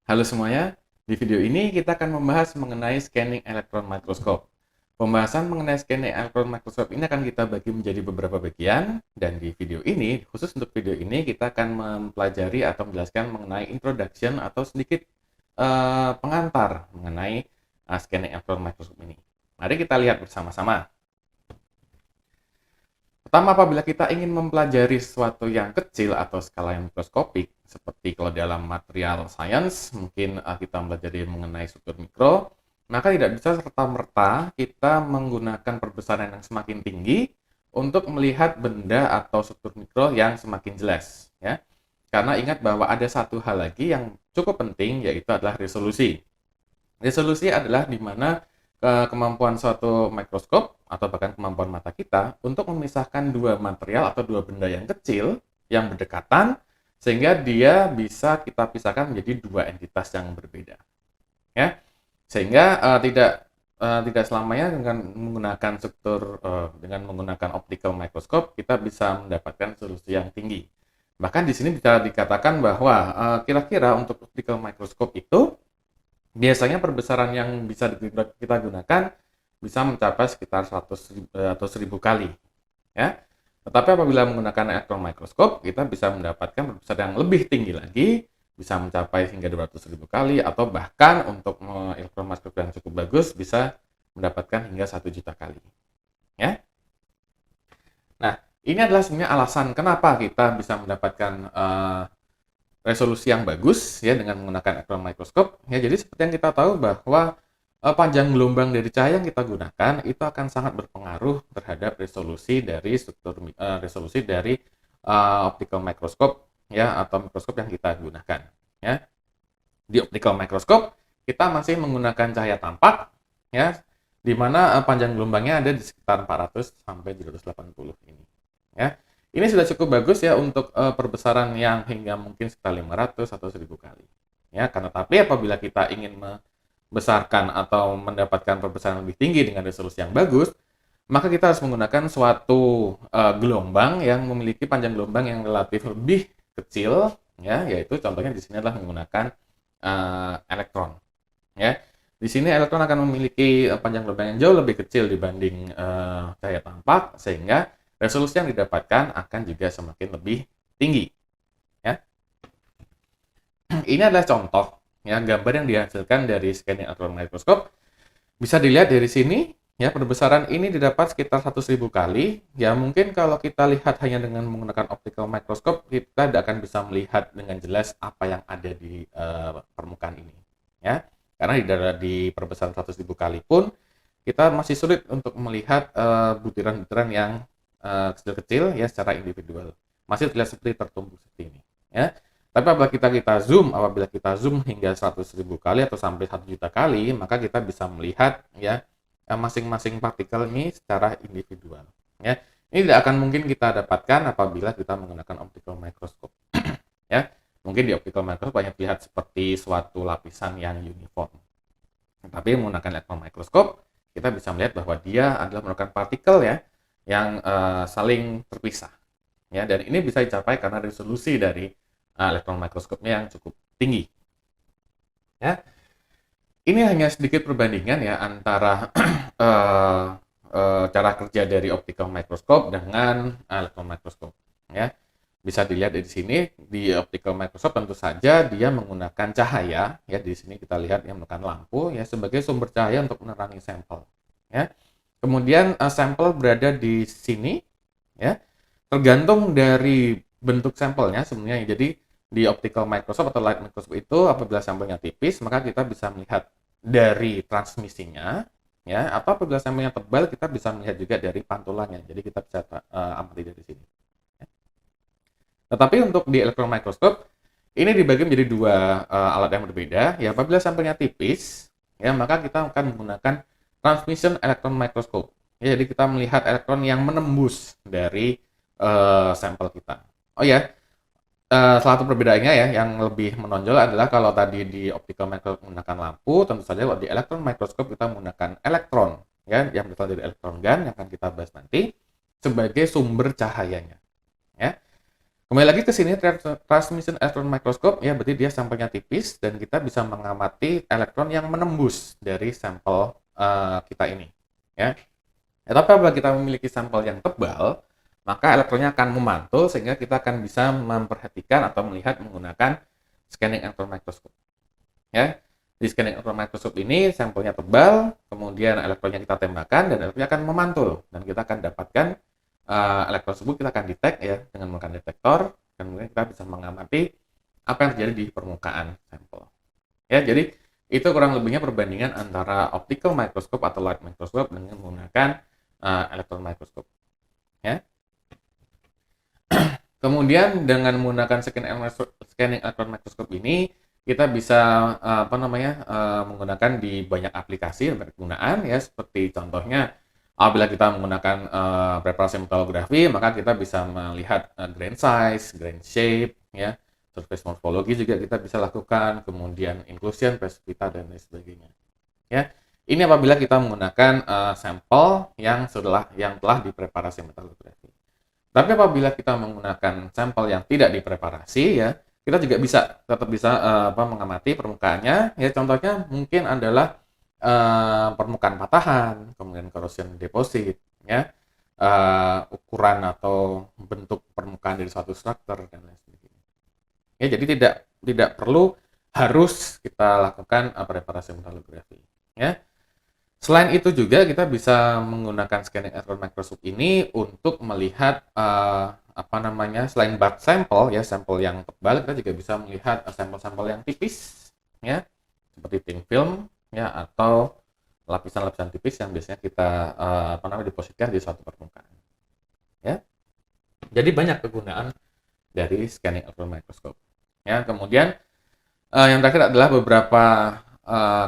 Halo semuanya, di video ini kita akan membahas mengenai scanning electron microscope. Pembahasan mengenai scanning electron microscope ini akan kita bagi menjadi beberapa bagian, dan di video ini, khusus untuk video ini, kita akan mempelajari atau menjelaskan mengenai introduction atau sedikit pengantar mengenai scanning electron microscope ini. Mari kita lihat bersama-sama. Pertama, apabila kita ingin mempelajari sesuatu yang kecil atau skala yang mikroskopik, seperti kalau dalam material science, mungkin kita mempelajari mengenai struktur mikro, maka tidak bisa serta-merta kita menggunakan perbesaran yang semakin tinggi untuk melihat benda atau struktur mikro yang semakin jelas. Ya. Karena ingat bahwa ada satu hal lagi yang cukup penting, yaitu adalah resolusi. Resolusi adalah di mana kemampuan suatu mikroskop atau bahkan kemampuan mata kita untuk memisahkan dua material atau dua benda yang kecil yang berdekatan sehingga dia bisa kita pisahkan menjadi dua entitas yang berbeda. Ya. Sehingga tidak selamanya dengan menggunakan struktur dengan menggunakan optical microscope kita bisa mendapatkan resolusi yang tinggi. Bahkan di sini bisa dikatakan bahwa kira-kira untuk optical microscope itu biasanya perbesaran yang bisa kita gunakan bisa mencapai sekitar 100 atau 1000 kali. Ya. Tetapi apabila menggunakan elektron mikroskop, kita bisa mendapatkan perbesaran yang lebih tinggi lagi, bisa mencapai hingga 200.000 kali, atau bahkan untuk elektron mikroskop yang cukup bagus, bisa mendapatkan hingga 1 juta kali. Ya. Nah, ini adalah sebenarnya alasan kenapa kita bisa mendapatkan resolusi yang bagus ya dengan menggunakan elektron mikroskop. Ya, jadi seperti yang kita tahu bahwa panjang gelombang dari cahaya yang kita gunakan itu akan sangat berpengaruh terhadap resolusi dari resolusi dari optical microscope ya atau mikroskop yang kita gunakan ya. Di optical microscope kita masih menggunakan cahaya tampak ya di mana panjang gelombangnya ada di sekitar 400 sampai 780 ini ya. Ini sudah cukup bagus ya untuk perbesaran yang hingga mungkin sekitar 500 atau 1000 kali. Ya, karena tapi apabila kita ingin membesarkan atau mendapatkan perbesaran lebih tinggi dengan resolusi yang bagus, maka kita harus menggunakan suatu gelombang yang memiliki panjang gelombang yang relatif lebih kecil, ya, yaitu contohnya di sini adalah menggunakan elektron. Ya, di sini elektron akan memiliki panjang gelombang yang jauh lebih kecil dibanding cahaya tampak, sehingga resolusi yang didapatkan akan juga semakin lebih tinggi. Ya. Ini adalah contoh ya gambar yang dihasilkan dari scanning elektron mikroskop. Bisa dilihat dari sini ya perbesaran ini didapat sekitar 100.000 kali. Ya mungkin kalau kita lihat hanya dengan menggunakan optical microscope kita tidak akan bisa melihat dengan jelas apa yang ada di permukaan ini. Ya. Karena di perbesaran 100.000 kali pun kita masih sulit untuk melihat butiran-butiran yang kecil-kecil ya secara individual masih terlihat seperti tertumpuk seperti ini ya. Tapi apabila kita zoom hingga 100.000 kali atau sampai 1 juta kali, maka kita bisa melihat ya masing-masing partikel ini secara individual ya. Ini tidak akan mungkin kita dapatkan apabila kita menggunakan optical microscope ya. Mungkin di optical microscope banyak terlihat seperti suatu lapisan yang uniform, tapi menggunakan elektron mikroskop kita bisa melihat bahwa dia adalah merupakan partikel ya yang saling terpisah ya, dan ini bisa dicapai karena resolusi dari elektron mikroskopnya yang cukup tinggi ya. Ini hanya sedikit perbandingan ya antara cara kerja dari optical microscope dengan elektron mikroskop ya. Bisa dilihat di sini di optical microscope tentu saja dia menggunakan cahaya ya. Di sini kita lihat yang menggunakan lampu ya sebagai sumber cahaya untuk menerangi sampel ya. Kemudian sampel berada di sini ya. Tergantung dari bentuk sampelnya sebenarnya. Jadi di optical microscope atau light microscope itu apabila sampelnya tipis maka kita bisa melihat dari transmisinya ya, atau apabila sampelnya tebal kita bisa melihat juga dari pantulannya. Jadi kita bisa amati dari sini. Tetapi untuk di elektron microscope ini dibagi menjadi dua alat yang berbeda. Ya, apabila sampelnya tipis ya maka kita akan menggunakan transmission electron microscope. Ya, jadi kita melihat elektron yang menembus dari sampel kita. Oh ya, salah satu perbedaannya ya yang lebih menonjol adalah kalau tadi di optical microscope menggunakan lampu, tentu saja kalau di electron microscope kita menggunakan elektron ya yang berasal dari elektron gun yang akan kita bahas nanti sebagai sumber cahayanya. Ya. Kembali lagi ke sini, transmission electron microscope ya, berarti dia sampelnya tipis dan kita bisa mengamati elektron yang menembus dari sampel kita ini ya. Tapi apabila kita memiliki sampel yang tebal, maka elektronnya akan memantul sehingga kita akan bisa memperhatikan atau melihat menggunakan scanning electron microscope ya. Di scanning electron microscope ini sampelnya tebal, kemudian elektronnya kita tembakkan dan elektronnya akan memantul dan kita akan dapatkan elektron tersebut, kita akan detect ya dengan menggunakan detektor, dan kemudian kita bisa mengamati apa yang terjadi di permukaan sampel. Ya, jadi itu kurang lebihnya perbandingan antara optical microscope atau light microscope dengan menggunakan electron microscope. Ya. Kemudian dengan menggunakan scanning electron microscope ini kita bisa menggunakan di banyak aplikasi dan penggunaan ya, seperti contohnya apabila kita menggunakan preparasi metalografi, maka kita bisa melihat grain size, grain shape, ya, surface morphology juga kita bisa lakukan, kemudian inclusion, precipitation, dan lain sebagainya. Ya, ini apabila kita menggunakan sampel yang telah dipreparasi metalografi. Tapi apabila kita menggunakan sampel yang tidak dipreparasi, ya, kita juga tetap bisa mengamati permukaannya. Ya, contohnya mungkin adalah permukaan patahan, kemudian corrosion deposit, ya, ukuran atau bentuk permukaan dari suatu struktur dan lain sebagainya. Ya, jadi tidak perlu harus kita lakukan preparasi metalografi. Ya. Selain itu juga kita bisa menggunakan scanning electron microscope ini untuk melihat selain bulk sampel ya, sampel yang tebal, kita juga bisa melihat sampel-sampel yang tipis ya, seperti thin film ya, atau lapisan-lapisan tipis yang biasanya kita depositkan di suatu permukaan. Ya. Jadi banyak kegunaan dari scanning electron microscope. Ya, kemudian yang terakhir adalah beberapa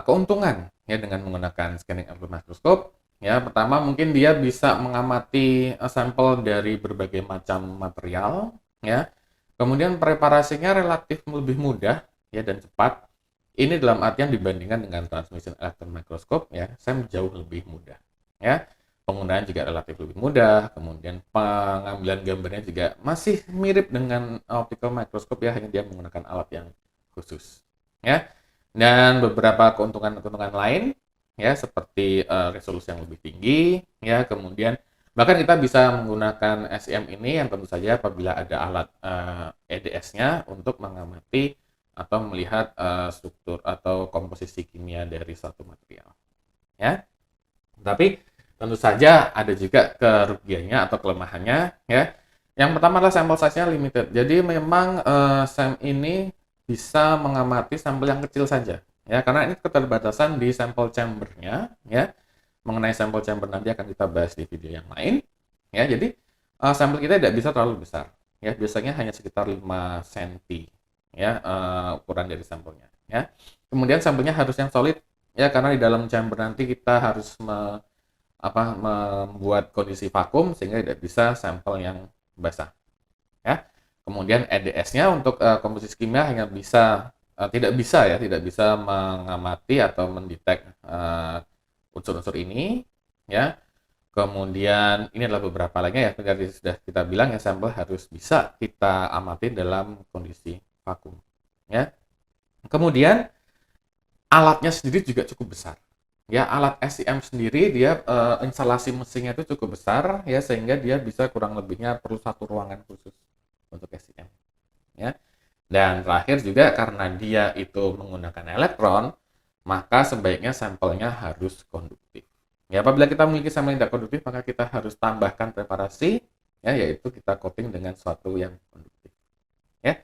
keuntungan ya dengan menggunakan scanning electron microscope. Ya, pertama mungkin dia bisa mengamati sampel dari berbagai macam material ya. Kemudian preparasinya relatif lebih mudah ya dan cepat. Ini dalam artian dibandingkan dengan transmission electron microscope ya, SEM jauh lebih mudah ya. Penggunaan juga relatif lebih mudah, kemudian pengambilan gambarnya juga masih mirip dengan optical microscope ya, hanya dia menggunakan alat yang khusus ya. Dan beberapa keuntungan-keuntungan lain ya, seperti resolusi yang lebih tinggi ya, kemudian bahkan kita bisa menggunakan SEM ini yang tentu saja apabila ada alat EDS-nya untuk mengamati atau melihat struktur atau komposisi kimia dari suatu material ya. Tapi tentu saja ada juga kerugiannya atau kelemahannya ya. Yang pertama adalah sampel size-nya limited. Jadi memang SEM ini bisa mengamati sampel yang kecil saja ya, karena ini keterbatasan di sampel chamber-nya ya. Mengenai sampel chamber nanti akan kita bahas di video yang lain ya. Jadi sampel kita tidak bisa terlalu besar ya, biasanya hanya sekitar 5 cm ya ukuran dari sampelnya ya. Kemudian sampelnya harus yang solid ya, karena di dalam chamber nanti kita harus membuat kondisi vakum sehingga tidak bisa sampel yang basah ya. Kemudian EDS-nya untuk komposisi kimia hanya tidak bisa mengamati atau mendetek unsur-unsur ini ya. Kemudian ini adalah beberapa lainnya ya, tadi sudah kita bilang ya, sampel harus bisa kita amati dalam kondisi vakum ya. Kemudian alatnya sendiri juga cukup besar ya. Alat SEM sendiri dia instalasi mesinnya itu cukup besar ya, sehingga dia bisa kurang lebihnya perlu satu ruangan khusus untuk SEM ya. Dan terakhir juga karena dia itu menggunakan elektron, maka sebaiknya sampelnya harus konduktif ya. Apabila kita memiliki sampel yang tidak konduktif, maka kita harus tambahkan preparasi ya, yaitu kita coating dengan sesuatu yang konduktif ya.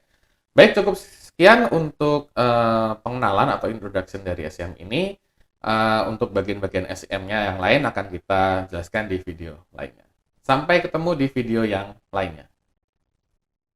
Baik, cukup sekian untuk pengenalan atau introduction dari SEM ini. Untuk bagian-bagian SEM-nya yang lain akan kita jelaskan di video lainnya. Sampai ketemu di video yang lainnya.